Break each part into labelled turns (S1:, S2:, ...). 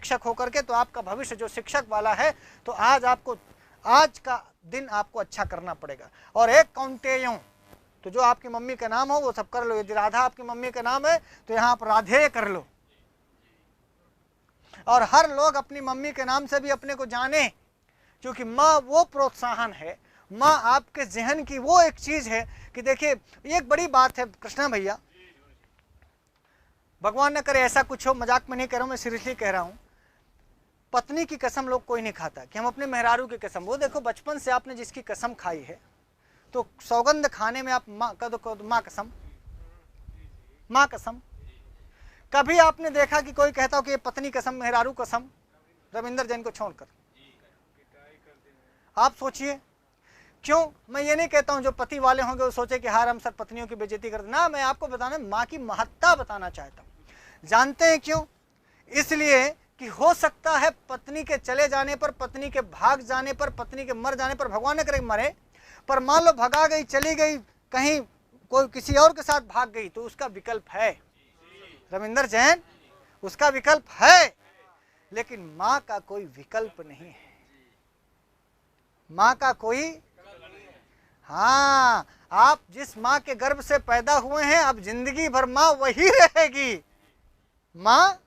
S1: शिक्षक होकर के, तो आपका भविष्य जो शिक्षक वाला है, तो आज का दिन आपको अच्छा करना पड़ेगा। और एक कौंतेयों, तो जो आपकी मम्मी का नाम हो वो सब कर लो। यदि राधा आपकी मम्मी का नाम है तो यहाँ पर राधेय कर लो। और हर लोग अपनी मम्मी के नाम से भी अपने को जाने, क्योंकि माँ वो प्रोत्साहन है, माँ आपके जहन की वो एक चीज है कि देखिए एक बड़ी बात है कृष्णा भैया, भगवान न करे ऐसा कुछ हो, मजाक में नहीं कह रहा हूं, मैं सीरियसली कह रहा हूं। पत्नी की कसम लोग कोई नहीं खाता कि हम अपने मेहरारू की कसम, वो देखो बचपन से आपने जिसकी कसम खाई है तो सौगंध खाने में आप माँ कह दो, माँ कसम, माँ कसम। कभी आपने देखा कि कोई कहता हो कि ये पत्नी कसम, मेहरारू कसम, रविंदर जैन को छोड़कर? आप सोचिए क्यों। मैं ये नहीं कहता हूं जो पति वाले होंगे वो सोचे कि हार हम सब पत्नियों की बेइज्जती करते ना, मैं आपको बताना माँ की महत्ता बताना चाहता हूं। जानते हैं क्यों? इसलिए कि हो सकता है पत्नी के चले जाने पर, पत्नी के भाग जाने पर, पत्नी के मर जाने पर, भगवान न करे मरे, पर मान लो भगा गई, चली गई कहीं, कोई किसी और के साथ भाग गई, तो उसका विकल्प है रविंदर जैन, उसका विकल्प है। लेकिन माँ का कोई विकल्प नहीं है, माँ का कोई, हाँ, आप जिस माँ के गर्भ से पैदा हुए हैं अब जिंदगी भर माँ वही रहेगी, माँ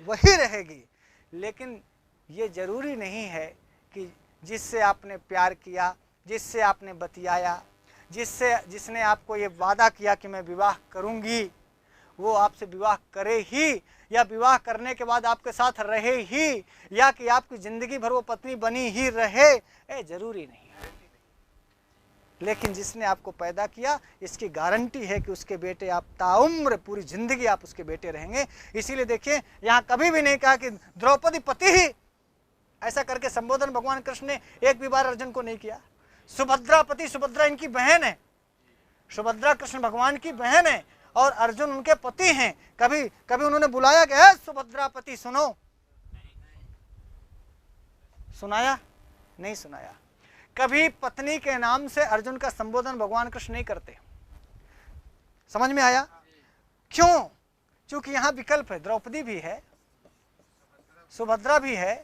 S1: वही रहेगी। लेकिन ये जरूरी नहीं है कि जिससे आपने प्यार किया, जिससे आपने बतियाया, जिसने आपको ये वादा किया कि मैं विवाह करूंगी, वो आपसे विवाह करे ही, या विवाह करने के बाद आपके साथ रहे ही, या कि आपकी जिंदगी भर वो पत्नी बनी ही रहे, ये जरूरी नहीं है। लेकिन जिसने आपको पैदा किया इसकी गारंटी है कि उसके बेटे आप ताउम्र, पूरी जिंदगी आप उसके बेटे रहेंगे। इसीलिए देखिए यहाँ कभी भी नहीं कहा कि द्रौपदी पति ही, ऐसा करके संबोधन भगवान कृष्ण ने एक भी बार अर्जुन को नहीं किया। सुभद्रा पति, सुभद्रा इनकी बहन है, सुभद्रा कृष्ण भगवान की बहन है और अर्जुन उनके पति हैं। कभी कभी उन्होंने बुलाया कि सुभद्रा पति सुनो, सुनाया? नहीं सुनाया। कभी पत्नी के नाम से अर्जुन का संबोधन भगवान कृष्ण नहीं करते। समझ में आया? क्यों? क्योंकि यहां विकल्प है, द्रौपदी भी है, सुभद्रा भी है,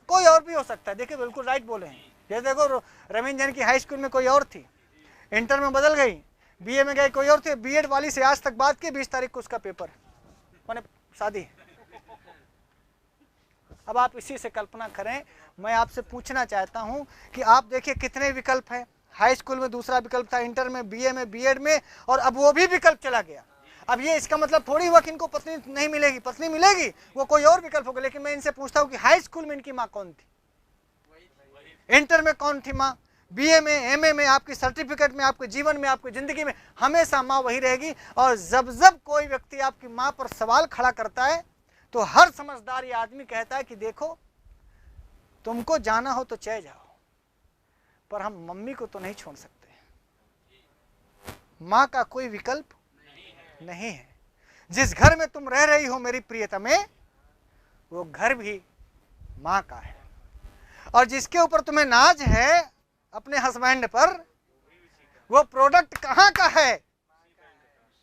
S1: कोई और भी हो सकता है। देखिए बिल्कुल राइट बोले हैं। ये देखो रविंद्र जैन की हाई स्कूल में कोई और थी, इंटर में बदल गई, बीए में गई कोई और थी, बीएड वाली से आज तक बात की, 20 तारीख को उसका पेपर, मैंने शादी। अब आप इसी से कल्पना करें। मैं आपसे पूछना चाहता हूं कि आप देखिए कितने विकल्प हैं। हाई स्कूल में दूसरा विकल्प था, इंटर में, बीए में, बीएड में, और अब वो भी विकल्प चला गया। अब ये इसका मतलब थोड़ी हुआ कि इनको पत्नी नहीं मिलेगी, पत्नी मिलेगी, वो कोई और विकल्प होगा। लेकिन मैं इनसे पूछता हूं कि हाई स्कूल में इनकी माँ कौन थी, इंटर में कौन थी माँ, बीए में, एमए में, आपकी सर्टिफिकेट में, आपके जीवन में, आपकी जिंदगी में हमेशा माँ वही रहेगी। और जब जब कोई व्यक्ति आपकी माँ पर सवाल खड़ा करता है तो हर समझदार ये आदमी कहता है कि देखो तुमको जाना हो तो चले जाओ, पर हम मम्मी को तो नहीं छोड़ सकते। माँ का कोई विकल्प नहीं है। जिस घर में तुम रह रही हो मेरी प्रियतमे, वो घर भी माँ का है। और जिसके ऊपर तुम्हें नाज है अपने हस्बैंड पर, वो प्रोडक्ट कहाँ का है?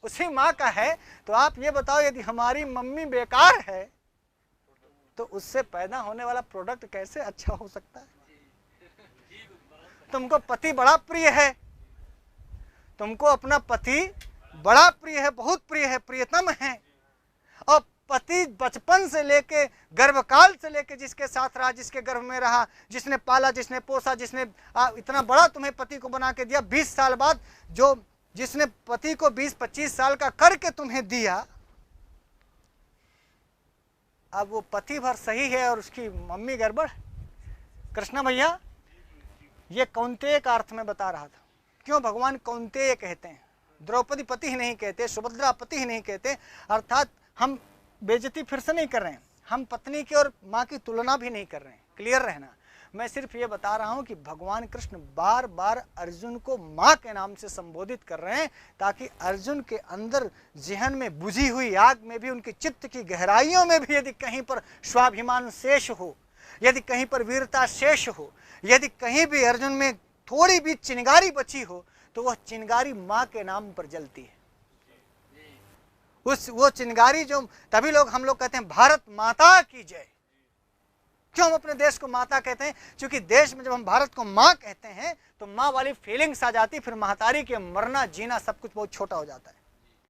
S1: उसी माँ का है। तो आप ये बताओ, यदि हमारी मम्मी बेकार है तो उससे पैदा होने वाला प्रोडक्ट कैसे अच्छा हो सकता है? तुमको पति बड़ा प्रिय है, तुमको अपना पति बड़ा प्रिय है, बहुत प्रिय है, प्रियतम है, और पति बचपन से लेके, गर्भकाल से लेके जिसके साथ रहा, जिसके गर्भ में रहा, जिसने पाला, जिसने पोसा, जिसने इतना बड़ा तुम्हें पति को बना के दिया, 20 साल बाद जो जिसने पति को 20-25 साल का करके तुम्हें दिया, अब वो पति भर सही है और उसकी मम्मी गड़बड़। कृष्णा भैया ये कौंतेय का अर्थ में बता रहा था। क्यों भगवान कौंतेय कहते हैं, द्रौपदी पति ही नहीं कहते, सुभद्रा पति ही नहीं कहते। अर्थात हम बेइज्जती फिर से नहीं कर रहे हैं, हम पत्नी की और माँ की तुलना भी नहीं कर रहे हैं, क्लियर रहना। मैं सिर्फ ये बता रहा हूं कि भगवान कृष्ण बार बार अर्जुन को माँ के नाम से संबोधित कर रहे हैं, ताकि अर्जुन के अंदर जहन में बुझी हुई आग में भी, उनकी चित्त की गहराइयों में भी यदि कहीं पर स्वाभिमान शेष हो, यदि कहीं पर वीरता शेष हो, यदि कहीं भी अर्जुन में थोड़ी भी चिंगारी बची हो, तो वह चिंगारी माँ के नाम पर जलती है। वो चिंगारी जो, तभी हम लोग कहते हैं भारत माता की जय, क्यों हम अपने देश को माता कहते हैं? क्योंकि देश में जब हम भारत को माँ कहते हैं तो माँ वाली फीलिंग्स आ जाती, फिर महतारी के मरना जीना सब कुछ बहुत छोटा हो जाता है।